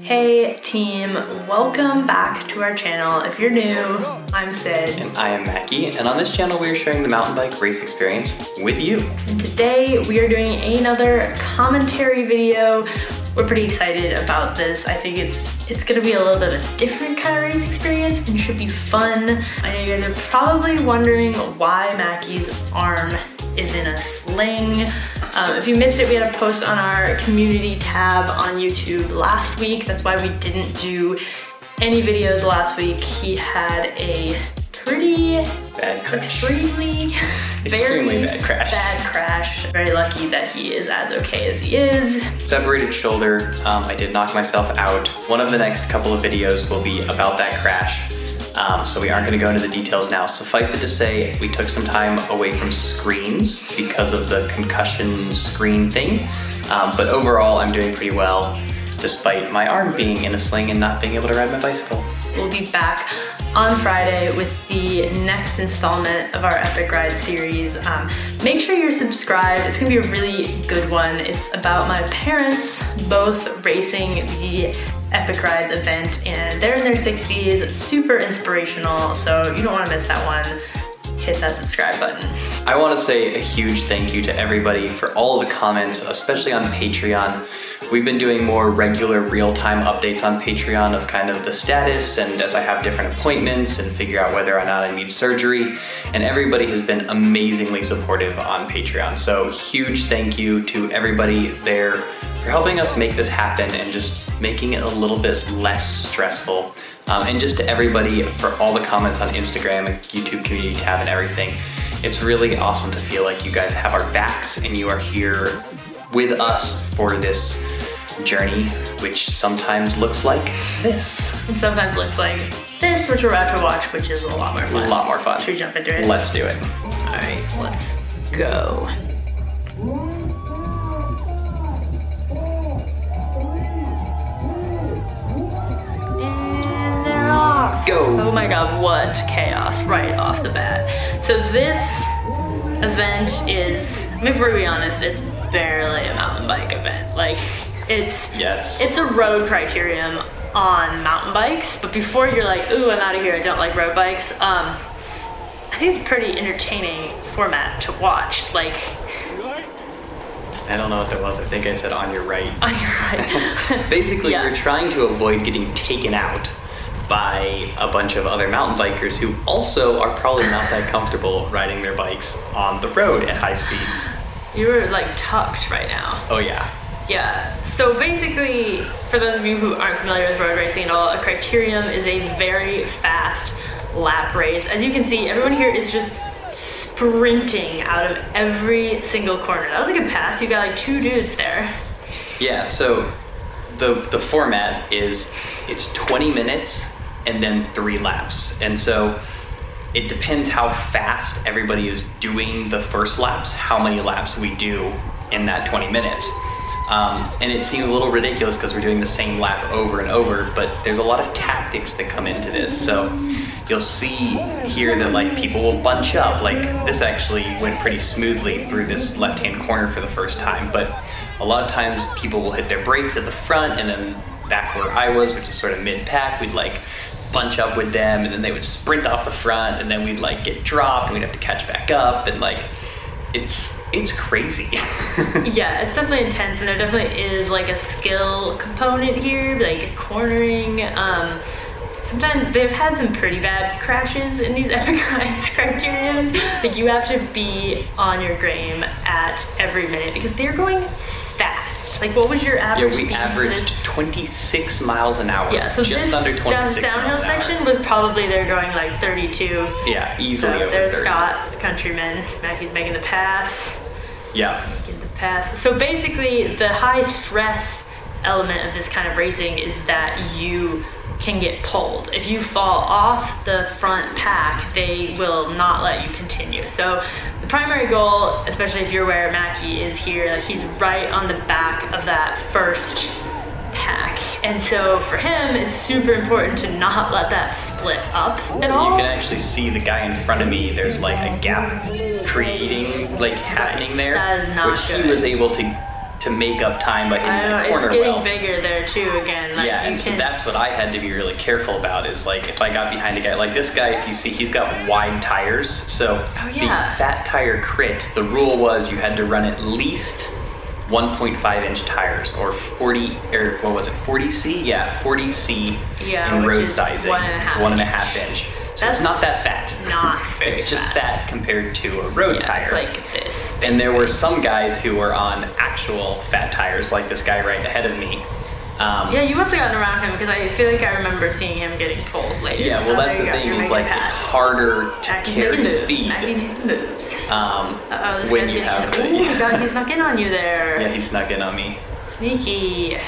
Hey team, welcome back to our channel. If you're new, I'm Sid. And I am Macky, and on this channel we are sharing the mountain bike race experience with you. And today we are doing another commentary video. We're pretty excited about this. I think it's gonna be a little bit of a different kind of race experience and should be fun. I know you guys are probably wondering why Macky's arm is in a sling. If you missed it, we had a post on our community tab on YouTube last week. That's why we didn't do any videos last week. He had a pretty bad crash. Extremely bad crash. Very lucky that he is as okay as he is. Separated shoulder. I did knock myself out. One of the next couple of videos will be about that crash. So we aren't going to go into the details now. Suffice it to say, we took some time away from screens because of the concussion screen thing. But overall, I'm doing pretty well, despite my arm being in a sling and not being able to ride my bicycle. We'll be back on Friday with the next installment of our Epic Ride series. Make sure you're subscribed. It's gonna be a really good one. It's about my parents both racing the Epic Rides event, and they're in their 60s, super inspirational, so you don't want to miss that one. Hit that subscribe button. I want to say a huge thank you to everybody for all of the comments, especially on Patreon. We've been doing more regular real-time updates on Patreon of kind of the status and as I have different appointments and figure out whether or not I need surgery. And everybody has been amazingly supportive on Patreon. So huge thank you to everybody there for helping us make this happen and just making it a little bit less stressful. And just to everybody for all the comments on Instagram and YouTube community tab and everything. It's really awesome to feel like you guys have our backs and you are here with us for this journey, which sometimes looks like this. And sometimes looks like this, which we're about to watch, which is a lot more fun. A lot more fun. Should we jump into it? Let's do it. All right, let's go. And they're off. Go. Oh my God, what chaos right off the bat. So this event is, I mean, to be honest, it's barely a mountain bike event. Like, it's a road criterium on mountain bikes, but before you're like, ooh, I'm out of here, I don't like road bikes, I think it's a pretty entertaining format to watch. Like, I don't know what that was. I think I said on your right. On your right. Basically, Yeah. You're trying to avoid getting taken out by a bunch of other mountain bikers who also are probably not that comfortable riding their bikes on the road at high speeds. You were like tucked right now. Oh yeah. Yeah, so basically, for those of you who aren't familiar with road racing at all, a criterium is a very fast lap race. As you can see, everyone here is just sprinting out of every single corner. That was a good pass. You got like two dudes there. Yeah, so the format is, it's 20 minutes and then 3 laps. And so it depends how fast everybody is doing the first laps, how many laps we do in that 20 minutes. And it seems a little ridiculous because we're doing the same lap over and over, but there's a lot of tactics that come into this. So you'll see here that like people will bunch up. Like this actually went pretty smoothly through this left-hand corner for the first time, but a lot of times people will hit their brakes at the front, and then back where I was, which is sort of mid-pack, we'd like bunch up with them, and then they would sprint off the front, and then we'd like get dropped and we'd have to catch back up, and like it's crazy. Yeah, it's definitely intense, and there definitely is like a skill component here, like cornering. Sometimes they've had some pretty bad crashes in these Epic Rides criteriums. Like you have to be on your game at every minute because they're going fast. Like what was your average speed? Yeah, we averaged 26 miles an hour. Yeah, so just under 26 downhill miles an section hour. was probably they're going like 32. Yeah, easily so over there's 30. Scott, the countryman. Mackie's making the pass. Yeah. Making the pass. So basically the high stress element of this kind of racing is that you can get pulled. If you fall off the front pack, they will not let you continue. So the primary goal, especially if you're where Macky is here, like he's right on the back of that first pack. And so for him, it's super important to not let that split up at all. You can actually see the guy in front of me, there's like a gap creating, like happening there. That is not which good. he was able to to make up time by hitting that corner it's getting well. bigger there too again. Like, Yeah, and so that's what I had to be really careful about is like if I got behind a guy like this guy, if you see he's got wide tires. So the fat tire crit, the rule was you had to run at least 1.5-inch tires or 40 or what was it 40C? Yeah, 40C in road sizing. It's 1.5-inch. So it's not that fat. Not very It's just fat compared to a road tire. It's like this. Basically. And there were some guys who were on actual fat tires, like this guy right ahead of me. Yeah, you must have gotten around him because I feel like I remember seeing him getting pulled later. Yeah, well, that's the thing is like it's harder to carry speed. Macky moves. When you have. Oh God, he snuck in on you there. Yeah, he snuck in on me. Sneaky.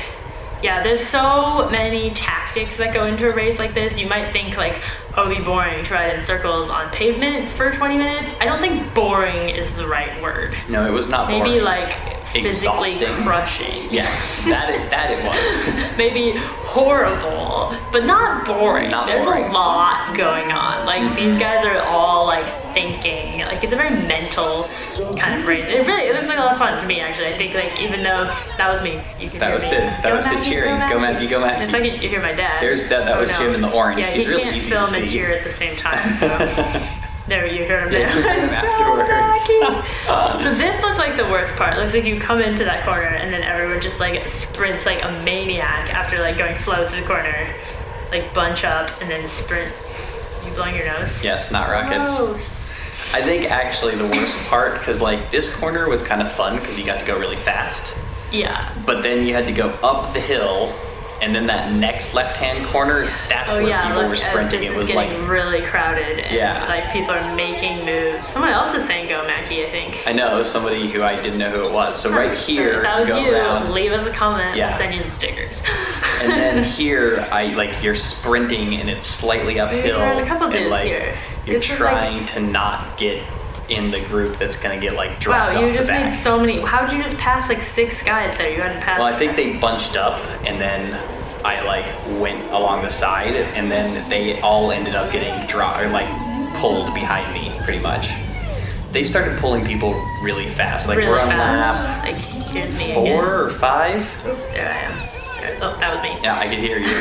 Yeah, there's so many tactics that go into a race like this. You might think like, oh, it'd be boring to ride in circles on pavement for 20 minutes. I don't think boring is the right word. No, it was not boring. Maybe like physically exhausting. Crushing. Yes, that it was. Maybe horrible, but not boring. There's boring. a lot going on. Like these guys are all like thinking. Like it's a very mental kind of race. It looks like a lot of fun to me actually. I think like even though that was me, you could That hear was me. Sid. That was Sid cheering. Go Macky, go Macky. It's like you hear my dad. That was Jim in the orange. Yeah, He's he really can't easy film to and see. cheer at the same time. So there you heard him there. Yeah, you heard him afterwards. So this looks like the worst part. It looks like you come into that corner and then everyone just like sprints like a maniac after like going slow through the corner, like bunch up and then sprint. You blowing your nose? Yes, not rockets. Gross. I think actually the worst part, because like this corner was kind of fun because you got to go really fast. Yeah. But then you had to go up the hill, and then that next left-hand corner, that's where people were sprinting. This It was is like getting really crowded and like people are making moves. Someone else is saying go Macky, I think. I know, somebody who I didn't know who it was. So right here, if that was go you, around. leave us a comment. Yeah. We'll send you some stickers. And then here, you're sprinting and it's slightly uphill. There are a couple and dudes like here. you're This is trying to not get in the group that's gonna get like dropped wow, off you just the back. made so many. How'd you just pass like 6 guys there? You hadn't passed. Well, I think they bunched up and then I like went along the side and then they all ended up getting dropped or like pulled behind me pretty much. They started pulling people really fast. Like really we're on fast. lap Like here's me 4 again. or 5. Oop, there I am. Oh, that was me. Yeah, I could hear you.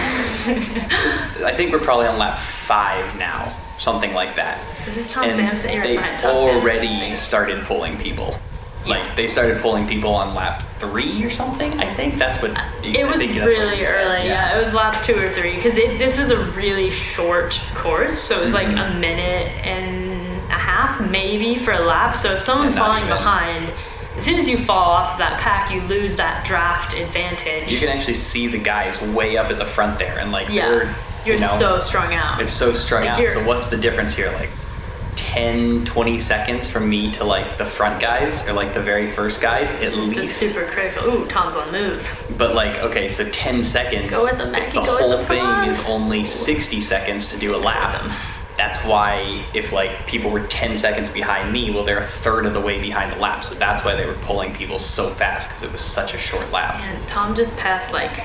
I think we're probably on lap 5 now, something like that. This is Tom And Sampson. You're they behind Tom already Sampson. started pulling people. Yeah. Like they started pulling people on lap 3 or something. I think that's what. It was really early. Yeah, it was lap 2 or 3 because this was a really short course, so it was like a minute and a half maybe for a lap. So if someone's falling behind, as soon as you fall off of that pack, you lose that draft advantage. You can actually see the guys way up at the front there, and like they're you're so strung out. It's so strung Like out. So what's the difference here? Like 10, 20 seconds from me to like the front guys or like the very first guys at it's least. just a super critical. Ooh, Tom's on move. But like, okay, so 10 seconds. Go with them, if Macky, the go with whole the thing front. is only 60 seconds to do a lap. That's why if like people were 10 seconds behind me, well, they're a third of the way behind the lap. So that's why they were pulling people so fast because it was such a short lap. And Tom just passed like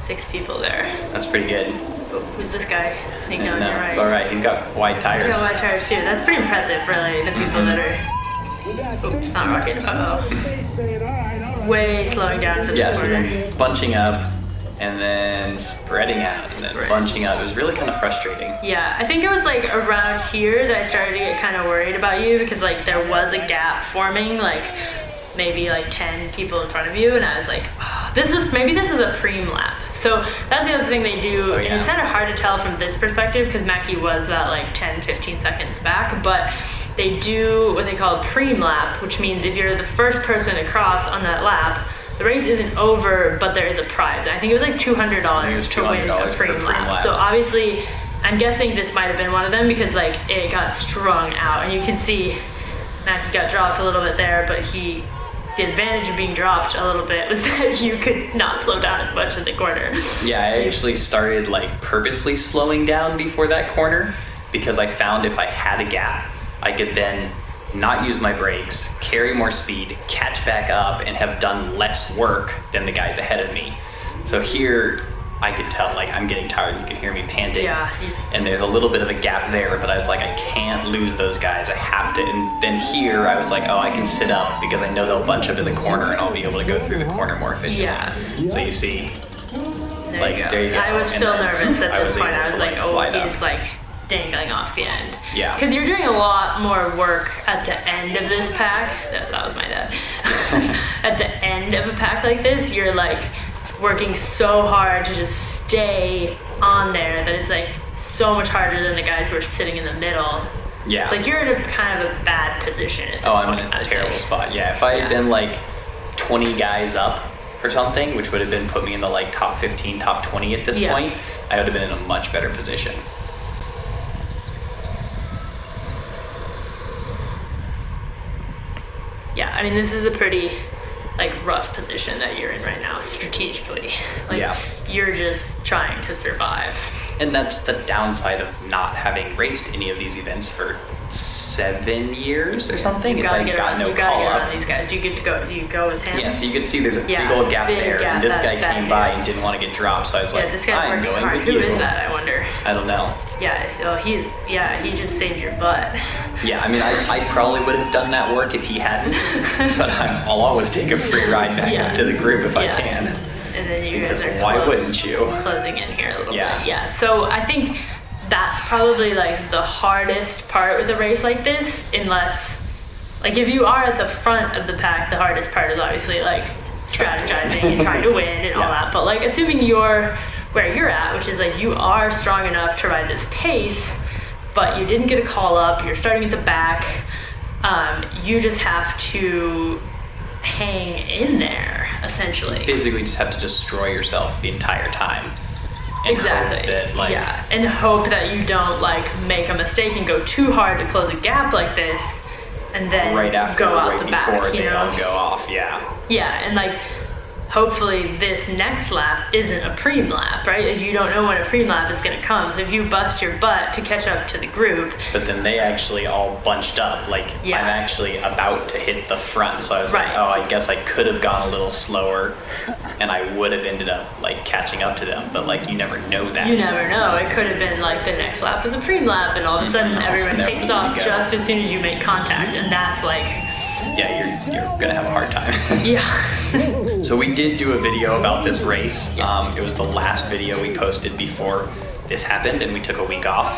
6 people there. That's pretty good. Oh, who's this guy sneaking on No, your right? it's all right. He's got wide tires. Yeah, wide tires too. That's pretty impressive for like the people that are. Oops, not rocking. Uh-oh. Way slowing down for this Yeah, so corner. then bunching up and then spreading out and then bunching up. It was really kind of frustrating. Yeah, I think it was like around here that I started to get kind of worried about you because like there was a gap forming, like maybe like 10 people in front of you, and I was like, oh, this is a preem lap. So that's the other thing they do, and it's kind of hard to tell from this perspective because Macky was that like 10-15 seconds back, but they do what they call a preem lap, which means if you're the first person across on that lap, the race isn't over, but there is a prize. And I think it was like $200 to win a preem lap. So obviously, I'm guessing this might have been one of them because like it got strung out, and you can see Macky got dropped a little bit there, but the advantage of being dropped a little bit was that you could not slow down as much in the corner. Yeah, I actually started like purposely slowing down before that corner because I found if I had a gap, I could then not use my brakes, carry more speed, catch back up, and have done less work than the guys ahead of me. So here, I could tell, like, I'm getting tired. You can hear me panting. Yeah. And there's a little bit of a gap there, but I was like, I can't lose those guys. I have to. And then here, I was like, oh, I can sit up because I know they'll bunch up in the corner and I'll be able to go through the corner more efficiently. Yeah. So you see, there you go. I was still nervous at this point. I was like, oh, he's like dangling off the end. Yeah. Because you're doing a lot more work at the end of this pack. That was my dad. At the end of a pack like this, you're like working so hard to just stay on there that it's like so much harder than the guys who are sitting in the middle. Yeah. It's like you're in a kind of a bad position at this I'm point, in a terrible spot. Yeah. If I had been like 20 guys up or something, which would have been put me in the like top 15, top 20 at this point, I would have been in a much better position. Yeah, I mean, this is a pretty like rough position that you're in right now strategically. Like you're just trying to survive. And that's the downside of not having raced any of these events for 7 years or something. You gotta get around these guys. Do you get to go? Do you go with him? Yeah, so you can see there's a big old gap there, and this guy came by and didn't want to get dropped, so I was like, this guy's I'm working going hard. with Who you. is that, I wonder? I don't know. Yeah, well, he just saved your butt. Yeah, I mean, I probably would have done that work if he hadn't, but I'll always take a free ride back up to the group if I can. And then you guys are why wouldn't you? Closing in here a little bit. Yeah, so I think that's probably like the hardest part with a race like this, unless, like if you are at the front of the pack, the hardest part is obviously like strategizing and trying to win and all that. But like assuming you're where you're at, which is like you are strong enough to ride this pace, but you didn't get a call up, you're starting at the back, you just have to hang in there essentially. Basically just have to destroy yourself the entire time. Exactly. And hope that you don't like make a mistake and go too hard to close a gap like this and then go out the back, you know? All go off. Yeah, and like hopefully this next lap isn't a preem lap, right? Like you don't know when a preem lap is gonna come. So if you bust your butt to catch up to the group. But then they actually all bunched up. Like I'm actually about to hit the front. So I was like, oh, I guess I could have gone a little slower and I would have ended up like catching up to them. But like you never know that. You never know. It could have been like the next lap was a preem lap and all of a sudden everyone takes off just as soon as you make contact. And that's like, you're gonna have a hard time. So we did do a video about this race. It was the last video we posted before this happened and we took a week off.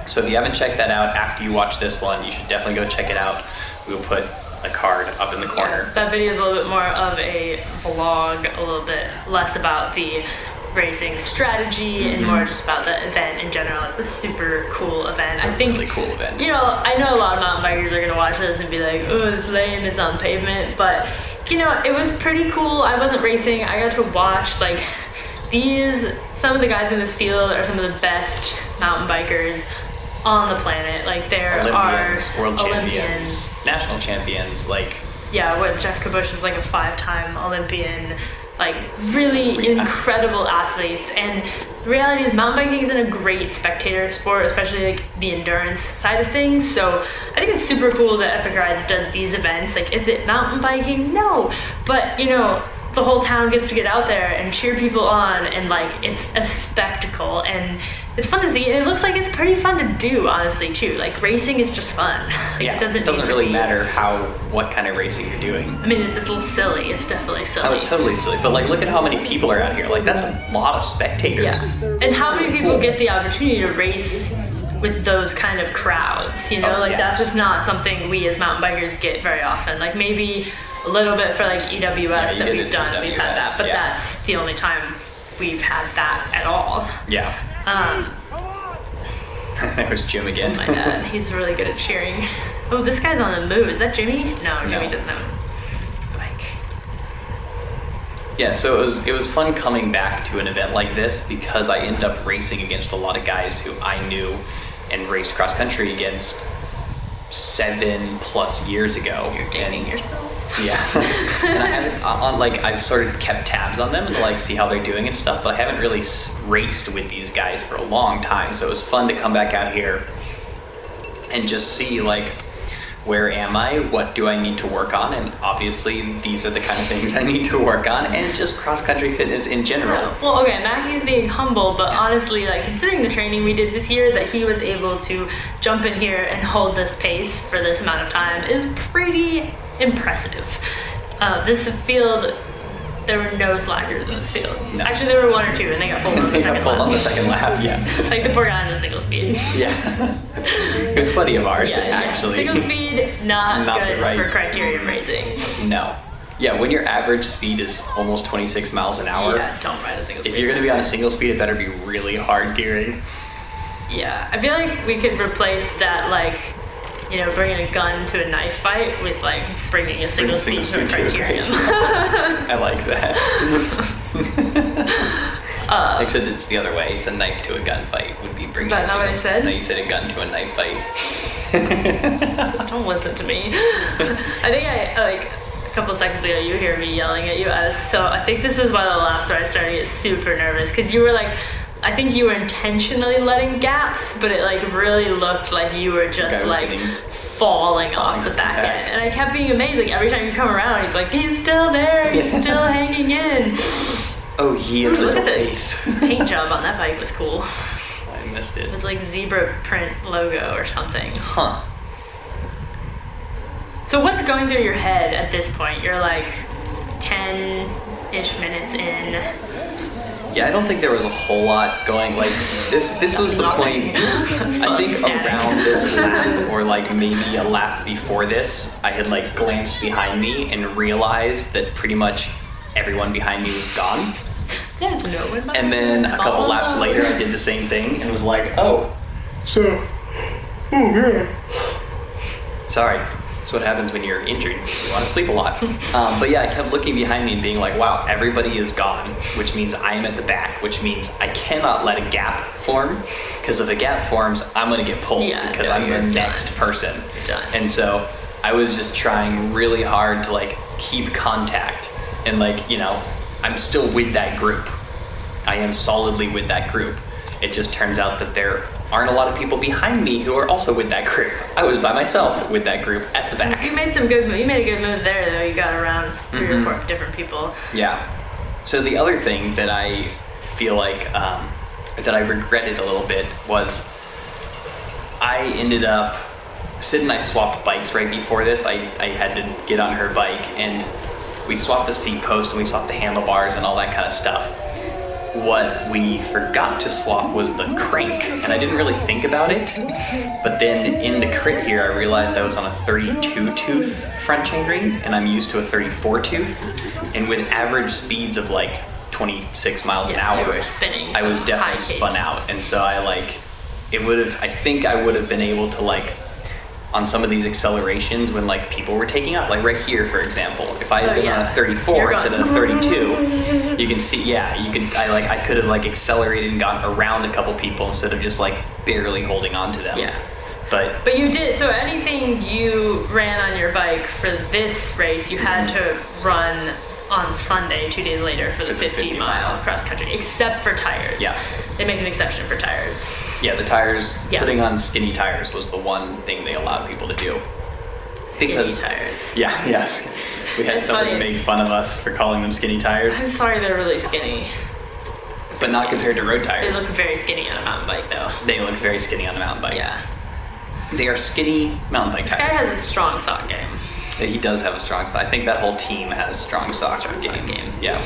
So if you haven't checked that out after you watch this one, you should definitely go check it out. We'll put a card up in the corner. That video is a little bit more of a vlog, a little bit less about the racing strategy and more just about the event in general. It's a super cool event. I think really cool event. You know, I know a lot of mountain bikers are gonna watch this and be like, oh, it's lame, it's on pavement, but you know, it was pretty cool. I wasn't racing. I got to watch like some of the guys in this field are some of the best mountain bikers on the planet. Like there Olympians, are world champions, national champions, like Jeff Kabush is like a 5-time Olympian, like really incredible athletes. And the reality is mountain biking isn't a great spectator sport, especially like the endurance side of things. So I think it's super cool that Epic Rides does these events. Like, is it mountain biking? No, but you know, the whole town gets to get out there and cheer people on, and like it's a spectacle and it's fun to see, and it looks like it's pretty fun to do, honestly, too. Like racing is just fun. Like, it doesn't really matter what kind of racing you're doing. I mean, it's a little silly. It's definitely silly. Oh, it's totally silly. But like, look at how many people are out here. Like, that's a lot of spectators. Yeah. And how many people get the opportunity to race with those kind of crowds? You know, that's just not something we as mountain bikers get very often. Like maybe a little bit for like EWS that we've done. We've had that, but that's the only time we've had that at all. Yeah. There was Jim again. That's my dad. He's really good at cheering. Oh, this guy's on the move. Is that Jimmy? No, Jimmy doesn't have a bike. Yeah, so it was fun coming back to an event like this because I ended up racing against a lot of guys who I knew and raced cross country against 7+ years ago. You're dating yourself. Yeah. And I haven't I've sort of kept tabs on them to like see how they're doing and stuff, but I haven't really raced with these guys for a long time. So it was fun to come back out here and just see like where am I? What do I need to work on? And obviously these are the kind of things I need to work on, and just cross-country fitness in general. Yeah. Well, okay, Macky's being humble, but honestly, like, considering the training we did this year, that he was able to jump in here and hold this pace for this amount of time is pretty impressive. This field, there were no slackers in this field. No. Actually, there were one or two, and they got pulled on the second lap. on the second lap, yeah. Like the poor guy in the single speed. Yeah. It was a buddy of ours, actually. Single speed, not good right. for Criterium racing. No. Yeah, when your average speed is almost 26 miles an hour. Yeah, don't ride a single speed. If you're going to be on a single speed, it better be really hard gearing. Yeah, I feel like we could replace that, like, you know, bringing a gun to a knife fight with, like, bringing a single speed to a Criterium. I like that. Except it's the other way. It's a knife to a gunfight would be bringing. Is that not what I said? No, you said a gun to a knife fight. Don't listen to me. I think like a couple of seconds ago, you hear me yelling at you. I think this is one of the laps where I started to get super nervous because you were like, I think you were intentionally letting gaps, but it like really looked like you were just like falling off the back end. And I kept being amazed. Like every time you come around, he's like, he's still there. He's still hanging in. Oh, he is. Look at the paint job on that bike was cool. I missed it. It was like zebra print logo or something. Huh. So what's going through your head at this point? You're like 10-ish minutes in. Yeah, I don't think there was a whole lot going, like, this was the point, I think around this lap, or like maybe a lap before this, I had like glanced behind me and realized that pretty much everyone behind me was gone. Yeah, it's no one. And then a couple laps later, I did the same thing and was like, oh man. Sorry. That's what happens when you're injured. You want to sleep a lot. But yeah, I kept looking behind me and being like, wow, everybody is gone, which means I am at the back, which means I cannot let a gap form, because if a gap forms, I'm going to get pulled because I'm the next person. And so I was just trying really hard to like keep contact and like, you know, I'm still with that group. I am solidly with that group. It just turns out that there aren't a lot of people behind me who are also with that group. I was by myself with that group at the back. You made a good move there though. You got around 3 or 4 different people. Yeah. So the other thing that I feel like that I regretted a little bit was I ended up, Sid and I swapped bikes right before this. I had to get on her bike and we swapped the seat post and we swapped the handlebars and all that kind of stuff. What we forgot to swap was the crank, and I didn't really think about it, but then in the crit here I realized I was on a 32 tooth front chainring and I'm used to a 34 tooth, and with average speeds of like 26 miles an hour, I was definitely spun out. And so I think I would have been able to, like, on some of these accelerations when like people were taking off, like right here for example, if I had been on a 34 instead of a 32, you can see, I could have like accelerated and gotten around a couple people instead of just like barely holding on to them. Yeah. But you did, so anything you ran on your bike for this race, you had to run on Sunday, 2 days later, for the 50 mile cross country, except for tires. Yeah. They make an exception for tires. Yeah, the tires, putting on skinny tires was the one thing they allowed people to do. Skinny tires. Yeah, yes. We had somebody make fun of us for calling them skinny tires. I'm sorry, they're really skinny. But not compared to road tires. They look very skinny on a mountain bike though. They look very skinny on a mountain bike. Yeah. They are skinny mountain bike tires. This guy has a strong sock game. He does have a strong sock. I think that whole team has strong sock game. Yeah.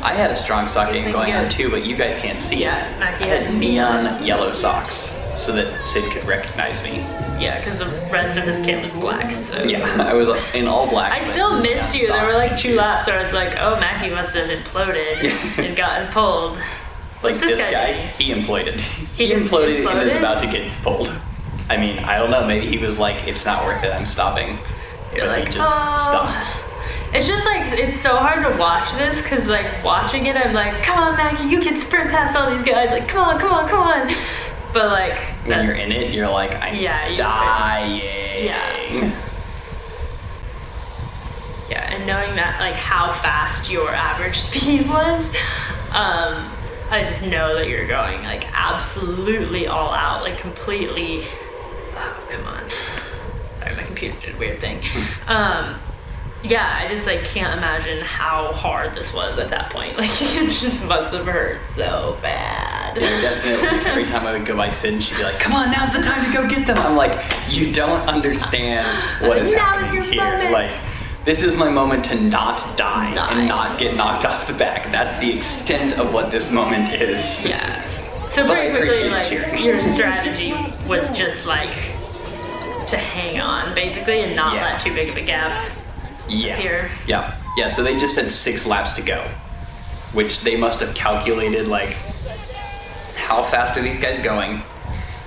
I had a strong sock game going on too, but you guys can't see it. Macky I had neon yellow socks so that Sid could recognize me. Yeah, because the rest of his kit was black. So. Yeah, I was in all black. I still missed you. There were like 2 laps where I was like, oh, Macky must have imploded and gotten pulled. Like this guy, he imploded. He imploded and is about to get pulled. I mean, I don't know, maybe he was like, it's not worth it, I'm stopping. You're like, he just stopped. It's just like, it's so hard to watch this, because like watching it, I'm like, come on Macky, you can sprint past all these guys, like come on, come on, come on. But like, when you're in it, you're like, I'm dying. Yeah, and knowing that, like how fast your average speed was, I just know that you're going like absolutely all out, like completely Oh, come on. Sorry, my computer did a weird thing. Yeah, I just like can't imagine how hard this was at that point. Like it just must have hurt so bad. Yeah, definitely. Every time I would go by Sid, she'd be like, "Come on, now's the time to go get them." I'm like, "You don't understand what is happening here. Moment. Like, this is my moment to not die and not get knocked off the back. That's the extent of what this moment is." Yeah. So pretty quickly, like your strategy was just like to hang on, basically, and not let too big of a gap. Here. Yeah, so they just said 6 laps to go, which they must have calculated, like, how fast are these guys going?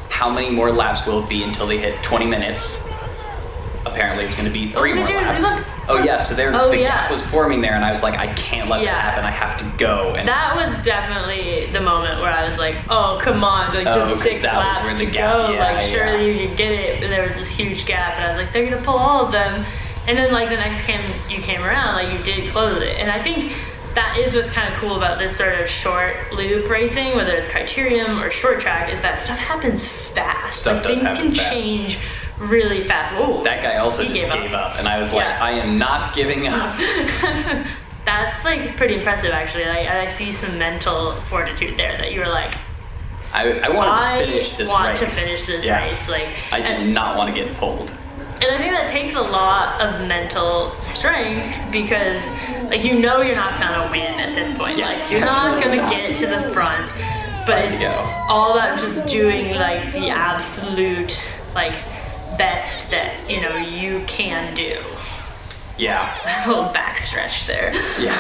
How many more laps will it be until they hit 20 minutes? Apparently it was going to be 3 more laps. Oh yeah, so the gap was forming there, and I was like, I can't let that happen, I have to go. And that was definitely the moment where I was like, oh, come on, like just 6 laps to go, like surely you could get it. And there was this huge gap, and I was like, they're going to pull all of them. And then like the next you came around, like you did close it. And I think that is what's kind of cool about this sort of short loop racing, whether it's Criterium or short track, is that stuff happens fast. Stuff does happen things can change really fast. Whoa, that guy also just gave up. And I was like, I am not giving up. That's like pretty impressive actually. Like I see some mental fortitude there that you were like, I wanted to finish this race. I want to finish this race. Like I did not want to get pulled. And I think that takes a lot of mental strength because, like, you know you're not gonna win at this point. Like, you're not gonna get to the front. But it's all about just doing, like, the absolute, like, best that, you know, you can do. Yeah. A little backstretch there. Yeah.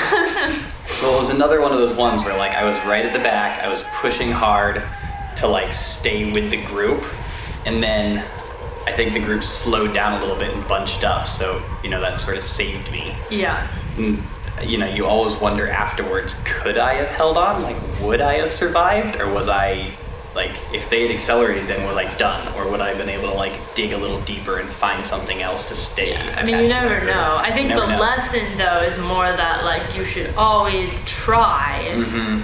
Well, it was another one of those ones where, like, I was right at the back. I was pushing hard to, like, stay with the group. And then I think the group slowed down a little bit and bunched up, so, you know, that sort of saved me. Yeah. And, you know, you always wonder afterwards, could I have held on? Like, would I have survived? Or was I, like, if they had accelerated, then was I done? Or would I have been able to, like, dig a little deeper and find something else to stay? I mean, you never know. I think the lesson, though, is more that, like, you should always try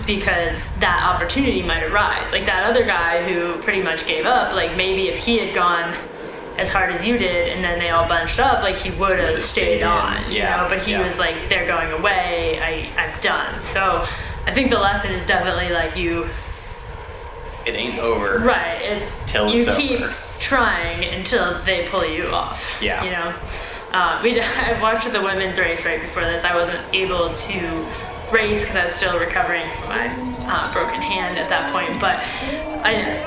because that opportunity might arise. Like, that other guy who pretty much gave up, like, maybe if he had gone as hard as you did and then they all bunched up, like he would have stayed on, you know, but he was like, they're going away, I'm done. So I think the lesson is definitely like it ain't over. Right, it's till it's over. You keep trying until they pull you off. Yeah. You know? I watched the women's race right before this. I wasn't able to race because I was still recovering from my broken hand at that point, but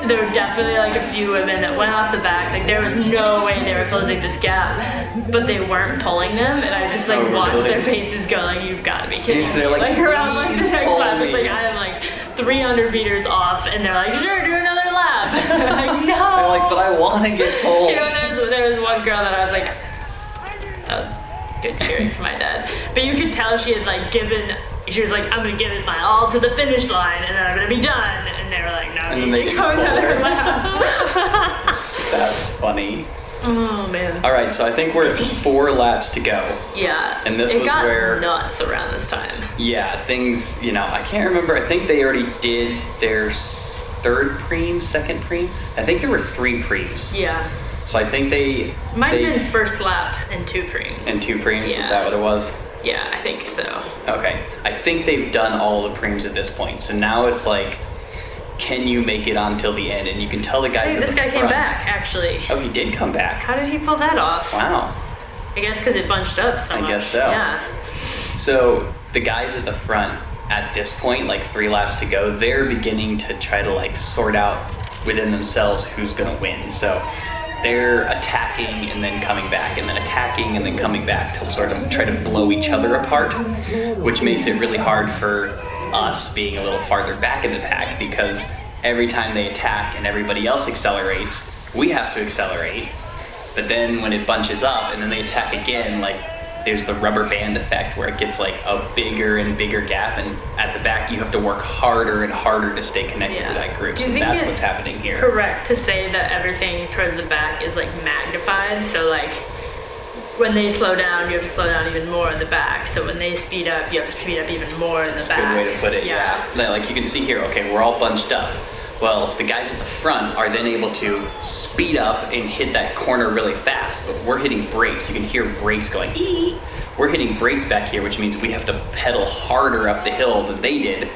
there were definitely like a few women that went off the back. Like there was no way they were closing this gap, but they weren't pulling them, and I just like watched their faces go like, you've got to be kidding me. They're like around like the next lap, it's like I am like 300 meters off, and they're like, sure, do another lap. Like, no. They're like, but I want to get pulled. You know, there was one girl that I was like, that was good cheering for my dad. But you could tell she had like she was like, I'm gonna give it my all to the finish line and then I'm gonna be done. And they were like, no, and then they go another lap. That's funny. Oh man. All right, so I think we're at 4 laps to go. Yeah. And this was got where nuts around this time. Yeah, things, you know, I can't remember. I think they already did their 3rd preem, 2nd preem. I think there were 3 preems. Yeah. So I think they might have been first lap and 2 preems. And 2 preems, was that what it was? Yeah, I think so. Okay. I think they've done all the preems at this point. So now it's like, can you make it on till the end? And you can tell the guys. Hey, this guy came back, actually. Oh, he did come back. How did he pull that off? Wow. I guess because it bunched up so much. I guess so. Yeah. So the guys at the front, at this point, like 3 laps to go, they're beginning to try to like sort out within themselves who's going to win. So they're attacking and then coming back and then attacking and then coming back to sort of try to blow each other apart, which makes it really hard for us being a little farther back in the pack, because every time they attack and everybody else accelerates, we have to accelerate. But then when it bunches up and then they attack again, like there's the rubber band effect where it gets like a bigger and bigger gap, and at the back you have to work harder and harder to stay connected to that group. So that's what's happening here. Correct to say that everything towards the back is like magnified, so like when they slow down, you have to slow down even more in the back. So when they speed up, you have to speed up even more in the back. That's a good way to put it, yeah. Like you can see here, okay, we're all bunched up. Well, the guys at the front are then able to speed up and hit that corner really fast, but we're hitting brakes. You can hear brakes going, ee. We're hitting brakes back here, which means we have to pedal harder up the hill than they did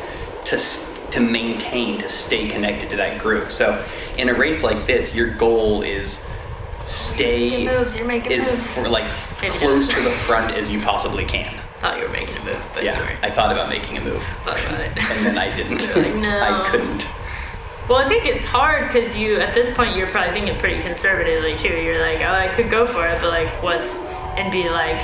to maintain, to stay connected to that group. So in a race like this, your goal is stay You're making as moves. Close to the front as you possibly can. Thought you were making a move, but Yeah, I thought about making a move. Thought about it. And then I didn't. You're like, no. I couldn't. Well, I think it's hard because at this point, you're probably thinking pretty conservatively too. You're like, oh, I could go for it, but like, and be like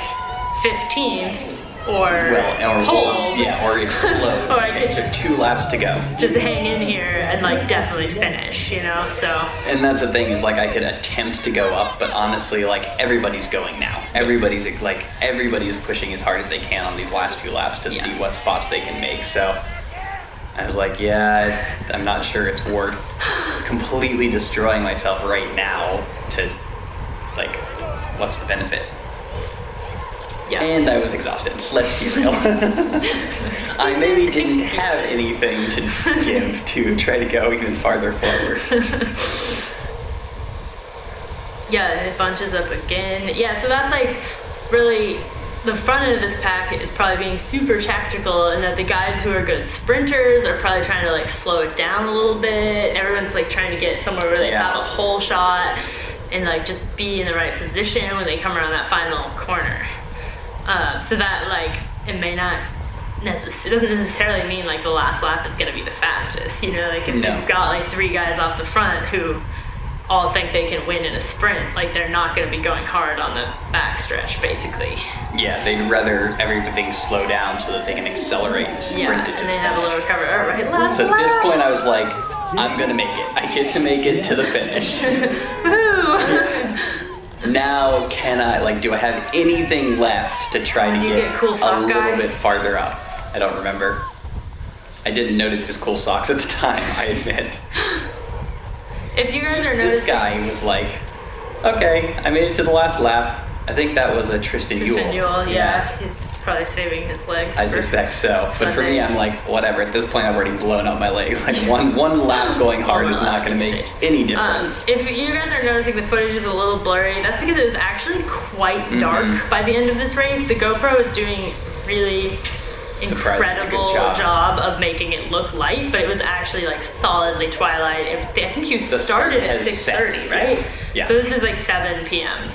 15th or hold. Or explode. Or I Okay, could so just 2 laps to go. Just hang in here and like definitely finish, so. And that's the thing is like I could attempt to go up, but honestly, like everybody's going now. Everybody is pushing as hard as they can on these last 2 laps to see what spots they can make. So I was like, I'm not sure it's worth completely destroying myself right now to, like, what's the benefit? Yeah. And I was exhausted. Let's be real. I maybe didn't have anything to give to try to go even farther forward. Yeah, it bunches up again. Yeah, so that's like really the front end of this pack is probably being super tactical, and that the guys who are good sprinters are probably trying to like slow it down a little bit. Everyone's like trying to get somewhere where they have a whole shot and like just be in the right position when they come around that final corner. So that like it may not it doesn't necessarily mean like the last lap is gonna be the fastest. Like if you've got like 3 guys off the front who all think they can win in a sprint, like they're not going to be going hard on the backstretch, basically. Yeah, they'd rather everything slow down so that they can accelerate and sprint it to and the they have a finish. lower cover. All right, last So at lap. this point I was like, I'm going to make it. I get to make it to the finish. Woohoo! Now can I, do I have anything left to try to get cool a little bit farther up? I don't remember. I didn't notice his cool socks at the time, I admit. If you guys are noticing, This guy was like, okay, I made it to the last lap. I think that was a Tristan Ewell. Yeah. He's probably saving his legs. I suspect so. But for me, I'm like, whatever. At this point, I've already blown up my legs. Like one lap going hard is not going to make any difference. If you guys are noticing the footage is a little blurry, that's because it was actually quite dark by the end of this race. The GoPro is doing really incredible job of making it look light, but it was actually like solidly twilight. I think you started at 6:30, right? Yeah. So this is like 7 p.m.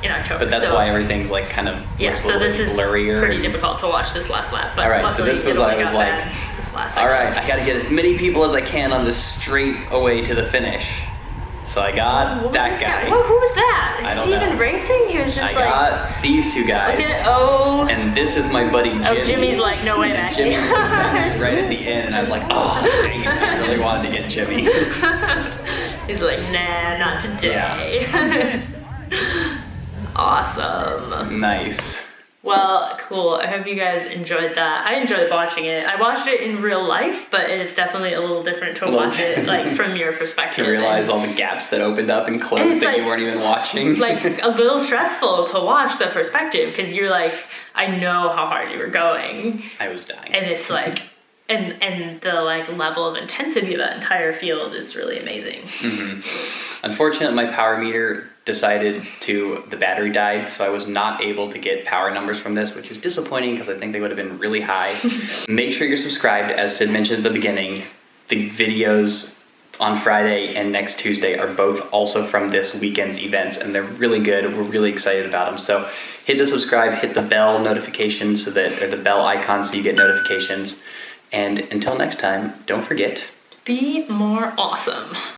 In October. But that's why everything's like kind of looks a little this is blurrier. Pretty difficult to watch this last lap. But all right, so this was I was like, this last all right, I got to get as many people as I can on this straight away to the finish. So I got that guy. Who was that? I don't know. Is he even racing? He was just I got these 2 guys. And this is my buddy Jimmy. Jimmy's like, no way, Macky. Jimmy was right at the end, and I was like, oh, dang it, I really wanted to get Jimmy. He's like, nah, not today. Yeah. Awesome. Nice. Well, cool. I hope you guys enjoyed that. I enjoyed watching it. I watched it in real life, but it is definitely a little different to watch it like from your perspective. To realize all the gaps that opened up and closed that you weren't even watching. Like a little stressful to watch the perspective because you're like, I know how hard you were going. I was dying. And it's like, and the like level of intensity of that entire field is really amazing. Mm-hmm. Unfortunately, my power meter decided the battery died, so I was not able to get power numbers from this, which is disappointing because I think they would have been really high. Make sure you're subscribed. As Sid mentioned at the beginning, the videos on Friday and next Tuesday are both also from this weekend's events, and they're really good. We're really excited about them. So hit the subscribe, hit the bell notification or the bell icon so you get notifications. And until next time, don't forget, be more awesome.